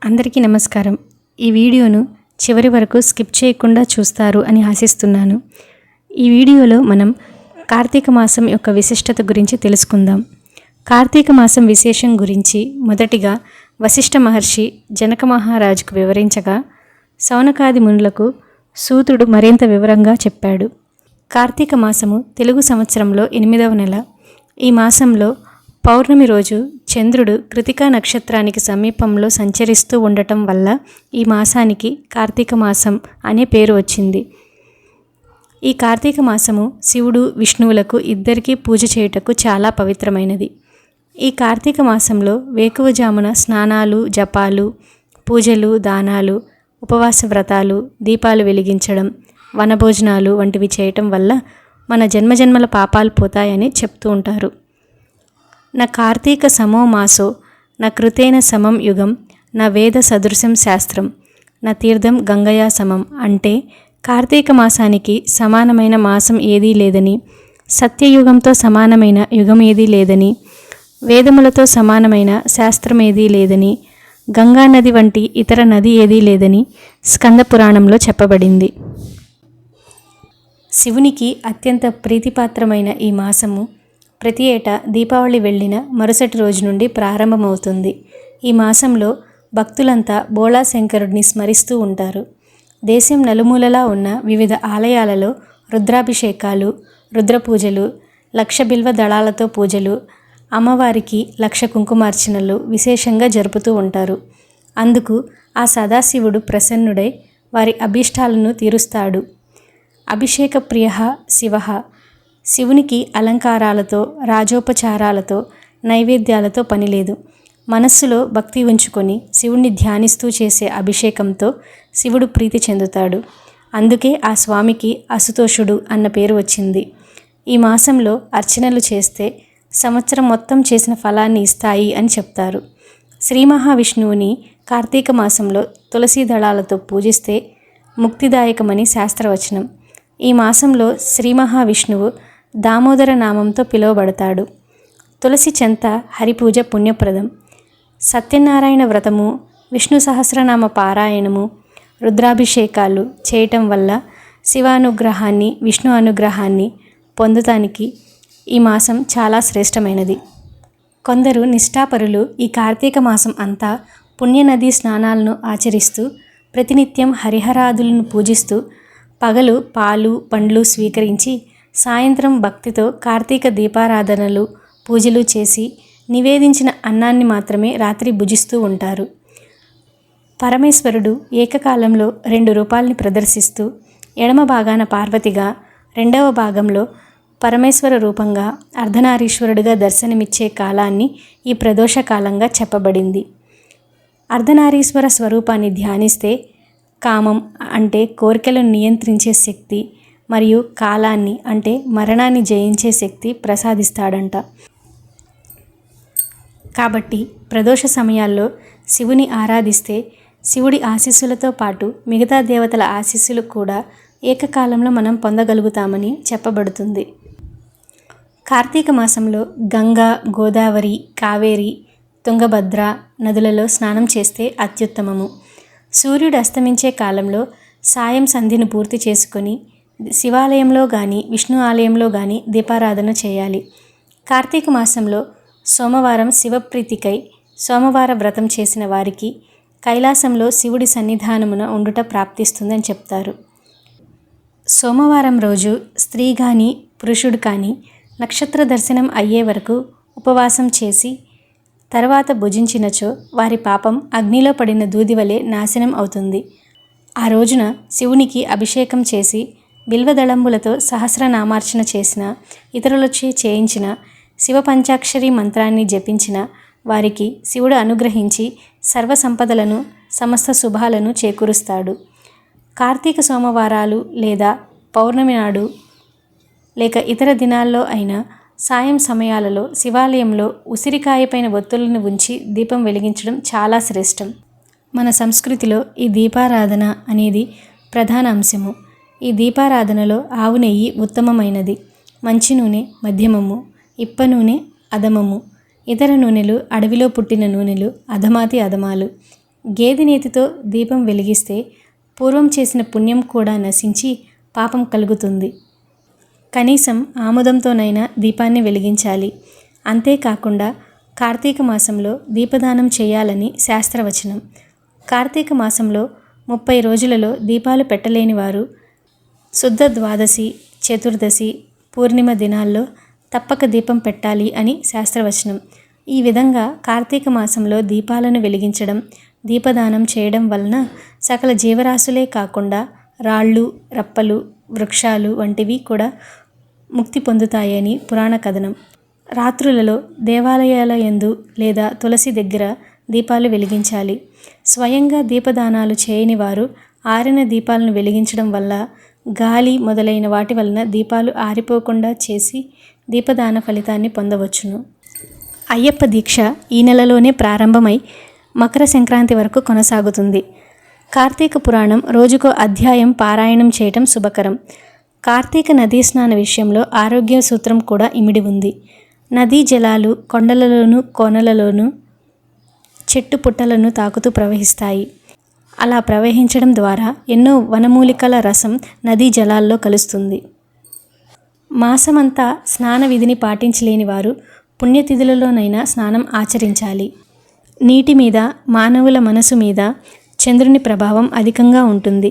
అందరికీ నమస్కారం. ఈ వీడియోను చివరి వరకు స్కిప్ చేయకుండా చూస్తారు అని ఆశిస్తున్నాను. ఈ వీడియోలో మనం కార్తీక మాసం యొక్క విశిష్టత గురించి తెలుసుకుందాం. కార్తీక మాసం విశేషం గురించి మొదటిగా వశిష్ఠ మహర్షి జనక మహారాజుకు వివరించగా శౌనకాది మునులకు సూతుడు మరింత వివరంగా చెప్పాడు. కార్తీక మాసము తెలుగు సంవత్సరంలో 8వ నెల. ఈ మాసంలో పౌర్ణమి రోజు చంద్రుడు కృతికా నక్షత్రానికి సమీపంలో సంచరిస్తూ ఉండటం వల్ల ఈ మాసానికి కార్తీక మాసం అనే పేరు వచ్చింది. ఈ కార్తీక మాసము శివుడు విష్ణువులకు ఇద్దరికీ పూజ చేయుటకు చాలా పవిత్రమైనది. ఈ కార్తీక మాసంలో వేకువజామున స్నానాలు, జపాలు, పూజలు, దానాలు, ఉపవాస వ్రతాలు, దీపాలు వెలిగించడం, వనభోజనాలు వంటివి చేయటం వల్ల మన జన్మజన్మల పాపాలు పోతాయని చెప్తూ ఉంటారు. నా కార్తీక సమో మాసో నా కృతేన సమం యుగం నా వేద సదృశం శాస్త్రం నా తీర్థం గంగయా సమం అంటే కార్తీక మాసానికి సమానమైన మాసం ఏదీ లేదని, సత్యయుగంతో సమానమైన యుగం ఏదీ లేదని, వేదములతో సమానమైన శాస్త్రం ఏదీ లేదని, గంగా నది వంటి ఇతర నది ఏదీ లేదని స్కంద పురాణంలో చెప్పబడింది. శివునికి అత్యంత ప్రీతిపాత్రమైన ఈ మాసము ప్రతి ఏటా దీపావళి వెళ్ళిన మరుసటి రోజు నుండి ప్రారంభమవుతుంది. ఈ మాసంలో భక్తులంతా బోళా శంకరుడిని స్మరిస్తూ ఉంటారు. దేశం నలుమూలలా ఉన్న వివిధ ఆలయాలలో రుద్రాభిషేకాలు, రుద్రపూజలు, 1,00,000 బిల్వ దళాలతో పూజలు, అమ్మవారికి 1,00,000 కుంకుమార్చనలు విశేషంగా జరుపుతూ ఉంటారు. అందుకు ఆ సదాశివుడు ప్రసన్నుడై వారి అభీష్టాలను తీరుస్తాడు. అభిషేక ప్రియ శివ. శివునికి అలంకారాలతో, రాజోపచారాలతో, నైవేద్యాలతో పనిలేదు. మనస్సులో భక్తి ఉంచుకొని శివుణ్ణి ధ్యానిస్తూ చేసే అభిషేకంతో శివుడు ప్రీతి చెందుతాడు. అందుకే ఆ స్వామికి అసుతోషుడు అన్న పేరు వచ్చింది. ఈ మాసంలో అర్చనలు చేస్తే సంవత్సరం మొత్తం చేసిన ఫలాన్ని ఇస్తాయి అని చెప్తారు. శ్రీ మహావిష్ణువుని కార్తీక మాసంలో తులసి దళాలతో పూజిస్తే ముక్తిదాయకమని శాస్త్రవచనం. ఈ మాసంలో శ్రీ మహావిష్ణువు దామోదర నామంతో పిలువబడతాడు. తులసి చెంత హరిపూజ పుణ్యప్రదం. సత్యనారాయణ వ్రతము, విష్ణు సహస్రనామ పారాయణము, రుద్రాభిషేకాలు చేయటం వల్ల శివానుగ్రహాన్ని, విష్ణు అనుగ్రహాన్ని పొందటానికి ఈ మాసం చాలా శ్రేష్టమైనది. కొందరు నిష్ఠాపరులు ఈ కార్తీక మాసం అంతా పుణ్యనదీ స్నానాలను ఆచరిస్తూ ప్రతినిత్యం హరిహరాదులను పూజిస్తూ పగలు పాలు పండ్లు స్వీకరించి సాయంత్రం భక్తితో కార్తీక దీపారాధనలు, పూజలు చేసి నివేదించిన అన్నాన్ని మాత్రమే రాత్రి భుజిస్తూ ఉంటారు. పరమేశ్వరుడు ఏకకాలంలో 2 రూపాల్ని ప్రదర్శిస్తూ ఎడమ భాగాన పార్వతిగా, రెండవ భాగంలో పరమేశ్వర రూపంగా అర్ధనారీశ్వరుడిగా దర్శనమిచ్చే కాలాన్ని ఈ ప్రదోష కాలంగా చెప్పబడింది. అర్ధనారీశ్వర స్వరూపాన్ని ధ్యానిస్తే కామం అంటే కోరికలను నియంత్రించే శక్తి మరియు కాలాన్ని అంటే మరణాన్ని జయించే శక్తి ప్రసాదిస్తాడంట. కాబట్టి ప్రదోష సమయాల్లో శివుని ఆరాధిస్తే శివుడి ఆశీస్సులతో పాటు మిగతా దేవతల ఆశీస్సులు కూడా ఏకకాలంలో మనం పొందగలుగుతామని చెప్పబడుతుంది. కార్తీక మాసంలో గంగా, గోదావరి, కావేరి, తుంగభద్ర నదులలో స్నానం చేస్తే అత్యుత్తమము. సూర్యుడు అస్తమించే కాలంలో సాయం సంధిని పూర్తి చేసుకొని శివాలయంలో కానీ విష్ణు ఆలయంలో కానీ దీపారాధన చేయాలి. కార్తీక మాసంలో సోమవారం శివప్రీతికై సోమవార వ్రతం చేసిన వారికి కైలాసంలో శివుడి సన్నిధానమున ఉండుట ప్రాప్తిస్తుందని చెప్తారు. సోమవారం రోజు స్త్రీ కానీ పురుషుడు కానీ నక్షత్ర దర్శనం అయ్యే వరకు ఉపవాసం చేసి తర్వాత భుజించినచో వారి పాపం అగ్నిలో పడిన దూది వలె నాశనం అవుతుంది. ఆ రోజున శివునికి అభిషేకం చేసి బిల్వదళంబులతో సహస్రనామార్చన చేసిన, ఇతరులచే చేయించిన, శివ పంచాక్షరి మంత్రాన్ని జపించిన వారికి శివుడు అనుగ్రహించి సర్వసంపదలను, సమస్త శుభాలను చేకూరుస్తాడు. కార్తీక సోమవారాలు లేదా పౌర్ణమి నాడు లేక ఇతర దినాల్లో అయినా సాయం సమయాలలో శివాలయంలో ఉసిరికాయపైన ఒత్తులను ఉంచి దీపం వెలిగించడం చాలా శ్రేష్టం. మన సంస్కృతిలో ఈ దీపారాధన అనేది ప్రధాన అంశము. ఈ దీపారాధనలో ఆవు నెయ్యి ఉత్తమమైనది, మంచి నూనె మధ్యమము, ఇప్ప నూనె అధమము, ఇతర నూనెలు అడవిలో పుట్టిన నూనెలు అధమాతి అధమాలు. గేదె నేతితో దీపం వెలిగిస్తే పూర్వం చేసిన పుణ్యం కూడా నశించి పాపం కలుగుతుంది. కనీసం ఆముదంతోనైనా దీపాన్ని వెలిగించాలి. అంతేకాకుండా కార్తీక మాసంలో దీపదానం చేయాలని శాస్త్రవచనం. కార్తీక మాసంలో 30 రోజులలో దీపాలు పెట్టలేని వారు శుద్ధ ద్వాదశి, చతుర్దశి, పూర్ణిమ దినాల్లో తప్పక దీపం పెట్టాలి అని శాస్త్రవచనం. ఈ విధంగా కార్తీక మాసంలో దీపాలను వెలిగించడం, దీపదానం చేయడం వలన సకల జీవరాశులే కాకుండా రాళ్ళు, రప్పలు, వృక్షాలు వంటివి కూడా ముక్తి పొందుతాయని పురాణ కథనం. రాత్రులలో దేవాలయాల యందు లేదా తులసి దగ్గర దీపాలు వెలిగించాలి. స్వయంగా దీపదానాలు చేయని వారు ఆరిన దీపాలను వెలిగించడం వల్ల గాలి మొదలైన వాటి వలన దీపాలు ఆరిపోకుండా చేసి దీపదాన ఫలితాన్ని పొందవచ్చును. అయ్యప్ప దీక్ష ఈ నెలలోనే ప్రారంభమై మకర సంక్రాంతి వరకు కొనసాగుతుంది. కార్తీక పురాణం రోజుకో అధ్యాయం పారాయణం చేయటం శుభకరం. కార్తీక నదీ స్నాన విషయంలో ఆరోగ్య సూత్రం కూడా ఇమిడి ఉంది. నదీ జలాలు కొండలలోనూ కోనలలోనూ చెట్టు పుట్టలను తాకుతూ ప్రవహిస్తాయి. అలా ప్రవహించడం ద్వారా ఎన్నో వనమూలికల రసం నదీ జలాల్లో కలుస్తుంది. మాసమంతా స్నాన విధిని పాటించలేని వారు పుణ్యతిథులలోనైనా స్నానం ఆచరించాలి. నీటి మీద, మానవుల మనసు మీద చంద్రుని ప్రభావం అధికంగా ఉంటుంది.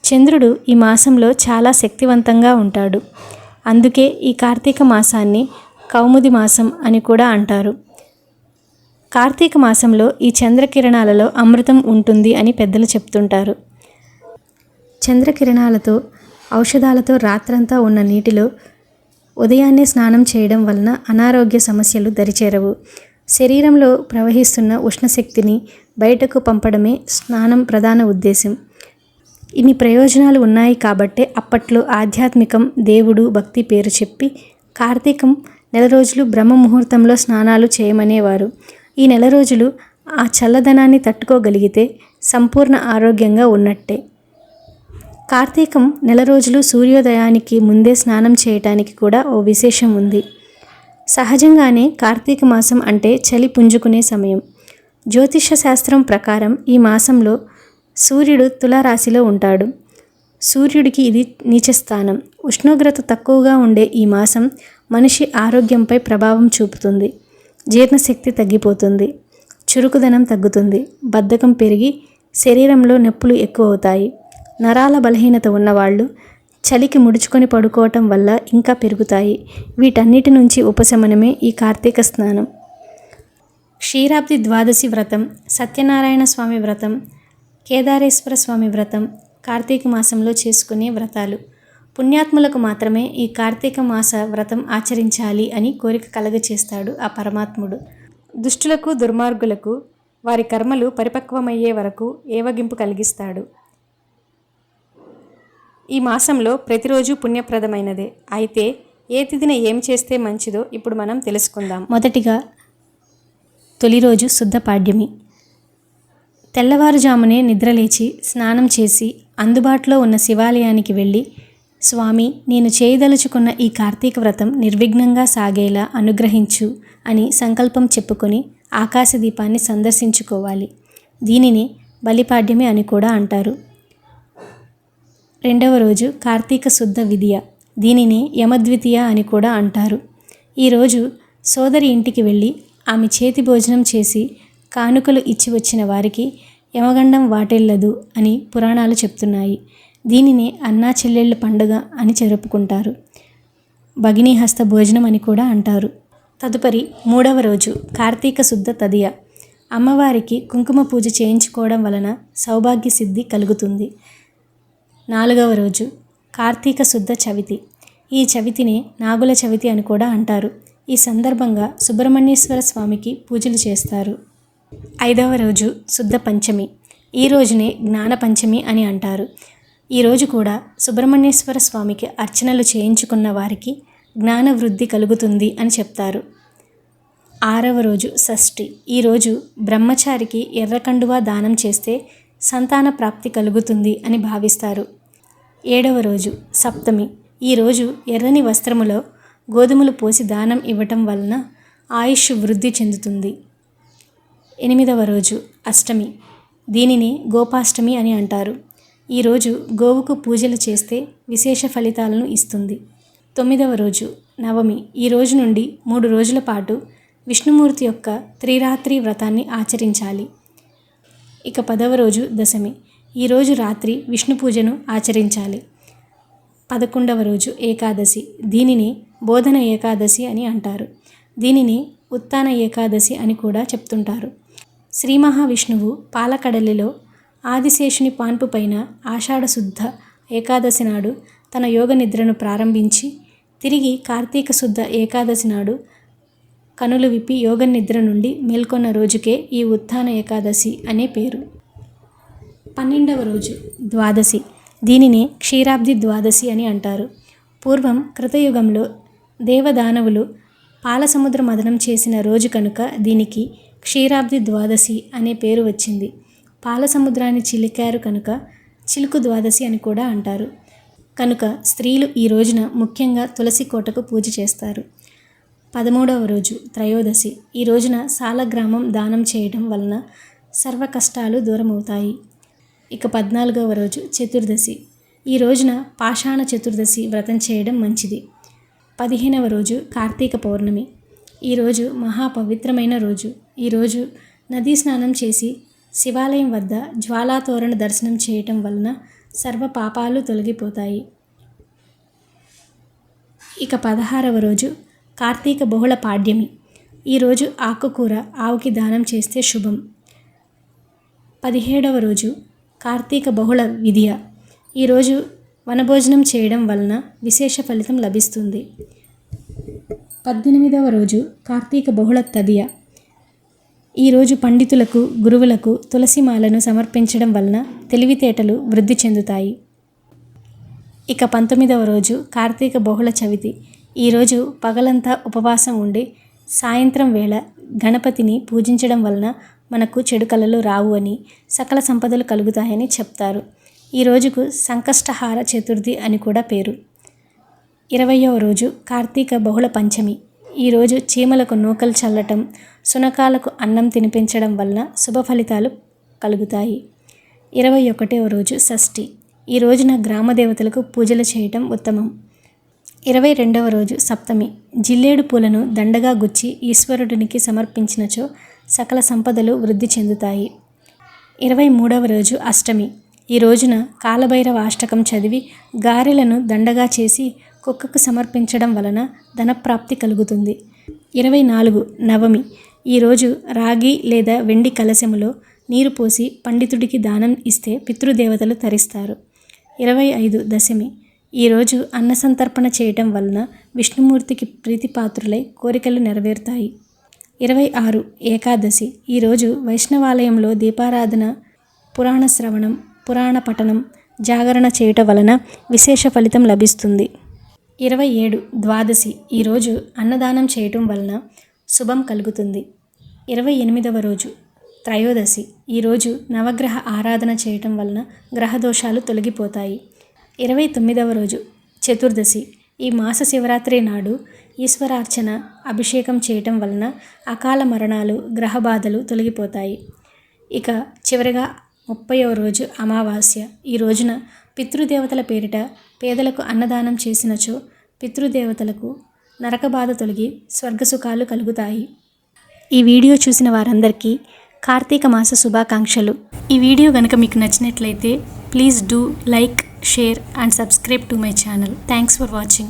చంద్రుడు ఈ మాసంలో చాలా శక్తివంతంగా ఉంటాడు. అందుకే ఈ కార్తీక మాసాన్ని కౌముది మాసం అని కూడా అంటారు. కార్తీక మాసంలో ఈ చంద్రకిరణాలలో అమృతం ఉంటుంది అని పెద్దలు చెప్తుంటారు. చంద్రకిరణాలతో, ఔషధాలతో రాత్రంతా ఉన్న నీటిలో ఉదయాన్నే స్నానం చేయడం వలన అనారోగ్య సమస్యలు దరిచేరవు. శరీరంలో ప్రవహిస్తున్న ఉష్ణశక్తిని బయటకు పంపడమే స్నానం ప్రధాన ఉద్దేశం. ఇన్ని ప్రయోజనాలు ఉన్నాయి కాబట్టే అప్పట్లో ఆధ్యాత్మికం, దేవుడు, భక్తి పేరు చెప్పి కార్తీకం నెల రోజులు బ్రహ్మ ముహూర్తంలో స్నానాలు చేయమనేవారు. ఈ నెల రోజులు ఆ చల్లదనాన్ని తట్టుకోగలిగితే సంపూర్ణ ఆరోగ్యంగా ఉన్నట్టే. కార్తీకం నెల రోజులు సూర్యోదయానికి ముందే స్నానం చేయటానికి కూడా ఓ విశేషం ఉంది. సహజంగానే కార్తీక మాసం అంటే చలి పుంజుకునే సమయం. జ్యోతిష శాస్త్రం ప్రకారం ఈ మాసంలో సూర్యుడు తులారాశిలో ఉంటాడు. సూర్యుడికి ఇది నీచస్థానం. ఉష్ణోగ్రత తక్కువగా ఉండే ఈ మాసం మనిషి ఆరోగ్యంపై ప్రభావం చూపుతుంది. జీర్ణశక్తి తగ్గిపోతుంది, చురుకుదనం తగ్గుతుంది, బద్ధకం పెరిగి శరీరంలో నొప్పులు ఎక్కువ అవుతాయి. నరాల బలహీనత ఉన్నవాళ్ళు చలికి ముడుచుకొని పడుకోవటం వల్ల ఇంకా పెరుగుతాయి. వీటన్నిటి నుంచి ఉపశమనమే ఈ కార్తీక స్నానం. క్షీరాబ్ది ద్వాదశి వ్రతం, సత్యనారాయణ స్వామి వ్రతం, కేదారేశ్వర స్వామి వ్రతం కార్తీక మాసంలో చేసుకునే వ్రతాలు. పుణ్యాత్ములకు మాత్రమే ఈ కార్తీక మాస వ్రతం ఆచరించాలి అని కోరిక కలగచేస్తాడు ఆ పరమాత్ముడు. దుష్టులకు, దుర్మార్గులకు వారి కర్మలు పరిపక్వమయ్యే వరకు ఏవగింపు కలిగిస్తాడు. ఈ మాసంలో ప్రతిరోజు పుణ్యప్రదమైనదే. అయితే ఏ తిథిన ఏం చేస్తే మంచిదో ఇప్పుడు మనం తెలుసుకుందాం. మొదటిగా తొలి రోజు శుద్ధ పాడ్యమి. తెల్లవారుజామునే నిద్రలేచి స్నానం చేసి అందుబాటులో ఉన్న శివాలయానికి వెళ్ళి, స్వామి, నేను చేయదలుచుకున్న ఈ కార్తీక వ్రతం నిర్విఘ్నంగా సాగేలా అనుగ్రహించు అని సంకల్పం చెప్పుకొని ఆకాశదీపాన్ని సందర్శించుకోవాలి. దీనిని బలిపాడ్యమి అని కూడా అంటారు. రెండవ రోజు కార్తీక శుద్ధ విదియ. దీనిని యమద్వితీయ అని కూడా అంటారు. ఈరోజు సోదరి ఇంటికి వెళ్ళి ఆమె చేతి భోజనం చేసి కానుకలు ఇచ్చి వచ్చిన వారికి యమగండం వాటెల్లదు అని పురాణాలు చెప్తున్నాయి. దీనినే అన్నా చెల్లెళ్ళ పండుగ అని జరుపుకుంటారు. భగినీ హస్త భోజనం అని కూడా అంటారు. తదుపరి మూడవ రోజు కార్తీక శుద్ధ తదియ. అమ్మవారికి కుంకుమ పూజ చేయించుకోవడం వలన సౌభాగ్య సిద్ధి కలుగుతుంది. నాలుగవ రోజు కార్తీక శుద్ధ చవితి. ఈ చవితిని నాగుల చవితి అని కూడా అంటారు. ఈ సందర్భంగా సుబ్రహ్మణ్యేశ్వర స్వామికి పూజలు చేస్తారు. ఐదవ రోజు శుద్ధ పంచమి. ఈ రోజునే జ్ఞాన పంచమి అని అంటారు. ఈరోజు కూడా సుబ్రహ్మణ్యేశ్వర స్వామికి అర్చనలు చేయించుకున్న వారికి జ్ఞాన వృద్ధి కలుగుతుంది అని చెప్తారు. ఆరవ రోజు షష్ఠి. ఈరోజు బ్రహ్మచారికి ఎర్రకండువా దానం చేస్తే సంతాన ప్రాప్తి కలుగుతుంది అని భావిస్తారు. ఏడవ రోజు సప్తమి. ఈరోజు ఎర్రని వస్త్రములో గోధుమలు పోసి దానం ఇవ్వటం వలన ఆయుష్ వృద్ధి చెందుతుంది. ఎనిమిదవ రోజు అష్టమి. దీనిని గోపాష్టమి అని అంటారు. ఈరోజు గోవుకు పూజలు చేస్తే విశేష ఫలితాలను ఇస్తుంది. 9వ రోజు నవమి. ఈ రోజు నుండి 3 రోజుల పాటు విష్ణుమూర్తి యొక్క త్రిరాత్రి వ్రతాన్ని ఆచరించాలి. ఇక 10వ రోజు దశమి. ఈరోజు రాత్రి విష్ణు పూజను ఆచరించాలి. 11వ రోజు ఏకాదశి. దీనిని బోధన ఏకాదశి అని అంటారు. దీనిని ఉత్తాన ఏకాదశి అని కూడా చెప్తుంటారు. శ్రీ మహావిష్ణువు పాలకడలిలో ఆదిశేషుని పాన్పు పైన ఆషాఢ శుద్ధ ఏకాదశి నాడు తన యోగ నిద్రను ప్రారంభించి తిరిగి కార్తీక శుద్ధ ఏకాదశి నాడు కనులు విప్పి యోగ నిద్ర నుండి మేల్కొన్న రోజుకే ఈ ఉత్థాన ఏకాదశి అనే పేరు. 12వ రోజు ద్వాదశి. దీనిని క్షీరాబ్ది ద్వాదశి అని అంటారు. పూర్వం కృతయుగంలో దేవదానవులు పాలసముద్ర మథనం చేసిన రోజు కనుక దీనికి క్షీరాబ్ది ద్వాదశి అనే పేరు వచ్చింది. పాలసముద్రాన్ని చిలికారు కనుక చిలుకు ద్వాదశి అని కూడా అంటారు. కనుక స్త్రీలు ఈ రోజున ముఖ్యంగా తులసి కోటకు పూజ చేస్తారు. 13వ రోజు త్రయోదశి. ఈ రోజున సాలగ్రామం దానం చేయడం వలన సర్వ కష్టాలు దూరమవుతాయి. ఇక 14వ రోజు చతుర్దశి. ఈ రోజున పాషాణ చతుర్దశి వ్రతం చేయడం మంచిది. 15వ రోజు కార్తీక పౌర్ణమి. ఈరోజు మహాపవిత్రమైన రోజు. ఈరోజు నదీ స్నానం చేసి శివాలయం వద్ద జ్వాలాతోరణ దర్శనం చేయటం వలన సర్వ పాపాలు తొలగిపోతాయి. ఇక 16వ రోజు కార్తీక బహుళ పాడ్యమి. ఈరోజు ఆకుకూర ఆవుకి దానం చేస్తే శుభం. 17వ రోజు కార్తీక బహుళ విధియ. ఈరోజు వనభోజనం చేయడం వలన విశేష ఫలితం లభిస్తుంది. 18వ రోజు కార్తీక బహుళ తదియ. ఈరోజు పండితులకు గురువులకు తులసిమాలను సమర్పించడం వలన తెలివితేటలు వృద్ధి చెందుతాయి. ఇక 19వ రోజు కార్తీక బహుళ చవితి. ఈరోజు పగలంతా ఉపవాసం ఉండి సాయంత్రం వేళ గణపతిని పూజించడం వలన మనకు చెడు కలలు రావు అని, సకల సంపదలు కలుగుతాయని చెప్తారు. ఈ రోజుకు సంకష్టహార చతుర్థి అని కూడా పేరు. 20వ రోజు కార్తీక బహుళ పంచమి. ఈరోజు చీమలకు నూకలు చల్లటం, సునకాలకు అన్నం తినిపించడం వలన శుభ ఫలితాలు కలుగుతాయి. 21వ రోజు షష్ఠి. ఈ రోజున గ్రామ దేవతలకు పూజలు చేయటం ఉత్తమం. 22వ రోజు సప్తమి. జిల్లేడు పూలను దండగా గుచ్చి ఈశ్వరుడినికి సమర్పించినచో సకల సంపదలు వృద్ధి చెందుతాయి. 23వ రోజు అష్టమి. ఈ రోజున కాలభైరవ అష్టకం చదివి గారెలను దండగా చేసి కుక్కకు సమర్పించడం వలన ధనప్రాప్తి కలుగుతుంది. 24 నవమి. ఈరోజు రాగి లేదా వెండి కలశములో నీరు పోసి పండితుడికి దానం ఇస్తే పితృదేవతలు తరిస్తారు. 25 దశమి. ఈరోజు అన్నసంతర్పణ చేయటం వలన విష్ణుమూర్తికి ప్రీతిపాత్రులై కోరికలు నెరవేరుతాయి. 26 ఏకాదశి. ఈరోజు వైష్ణవాలయంలో దీపారాధన, పురాణ శ్రవణం, పురాణ పఠనం, జాగరణ చేయటం వలన విశేష ఫలితం లభిస్తుంది. 27 ద్వాదశి. ఈరోజు అన్నదానం చేయటం వలన శుభం కలుగుతుంది. 28వ రోజు త్రయోదశి. ఈరోజు నవగ్రహ ఆరాధన చేయటం వలన గ్రహదోషాలు తొలగిపోతాయి. 29వ రోజు చతుర్దశి. ఈ మాస శివరాత్రి నాడు ఈశ్వరార్చన, అభిషేకం చేయటం వలన అకాల మరణాలు, గ్రహబాధలు తొలగిపోతాయి. ఇక చివరిగా 30వ రోజు అమావాస్య. ఈ రోజున పితృదేవతల పేరిట పేదలకు అన్నదానం చేసినచో పితృదేవతలకు నరకబాధ తొలగి స్వర్గసుఖాలు కలుగుతాయి. ఈ వీడియో చూసిన వారందరికీ కార్తీక మాస శుభాకాంక్షలు. ఈ వీడియో కనుక మీకు నచ్చినట్లయితే please do like, share and subscribe to my channel. Thanks for watching.